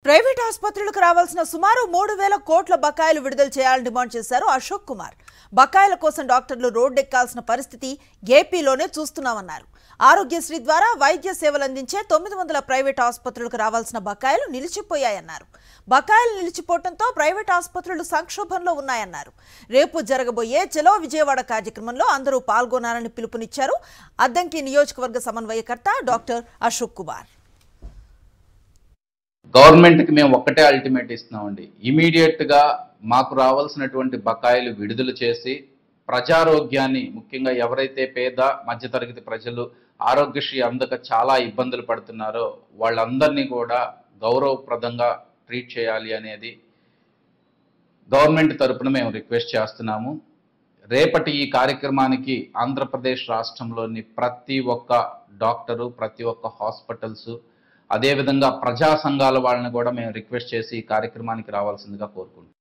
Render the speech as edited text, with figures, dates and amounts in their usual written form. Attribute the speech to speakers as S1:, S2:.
S1: Private ఆసుపత్రులకు రావాల్సిన సుమారు 3000 కోట్ల బకాయిలు విడుదల చేయాలని డిమాండ్ చేశారు అశోక్ కుమార్. బకాయిల కోసం డాక్టర్లు రోడ్డెక్కాల్సిన పరిస్థితి ఏపీలోనే చూస్తున్నామన్నారు. ఆరోగ్యశ్రీ ద్వారా వైద్య సేవలు అందించే 900 ప్రైవేట్ ఆసుపత్రులకు రావాల్సిన బకాయిలు నిలిచిపోయాయన్నారు. బకాయిలు నిలిచిపోవడంతో ప్రైవేట్ ఆసుపత్రులు సంక్షోభంలో ఉన్నాయన్నారు. రేపు జరగబోయే చలో విజయవాడ కార్యక్రమంలో అందరూ పాల్గొనాలని పిలుపునిచ్చారు అద్దంకి నియోజకవర్గ సమన్వయకర్త డాక్టర్ అశోక్ కుమార్.
S2: గవర్నమెంట్కి మేము ఒక్కటే అల్టిమేట్ ఇస్తున్నామండి. ఇమీడియట్గా మాకు రావాల్సినటువంటి బకాయిలు విడుదల చేసి ప్రజారోగ్యాన్ని, ముఖ్యంగా ఎవరైతే పేద మధ్యతరగతి ప్రజలు ఆరోగ్యశ్రీ అందక చాలా ఇబ్బందులు పడుతున్నారో వాళ్ళందరినీ కూడా గౌరవప్రదంగా ట్రీట్ చేయాలి అనేది గవర్నమెంట్ తరపున మేము రిక్వెస్ట్ చేస్తున్నాము. రేపటి ఈ కార్యక్రమానికి ఆంధ్రప్రదేశ్ రాష్ట్రంలోని ప్రతి ఒక్క డాక్టరు, ప్రతి ఒక్క హాస్పిటల్స్, అదేవిధంగా ప్రజా సంఘాల వాళ్ళని కూడా మేము రిక్వెస్ట్ చేసి ఈ కార్యక్రమానికి రావాల్సిందిగా కోరుకుంటున్నాం.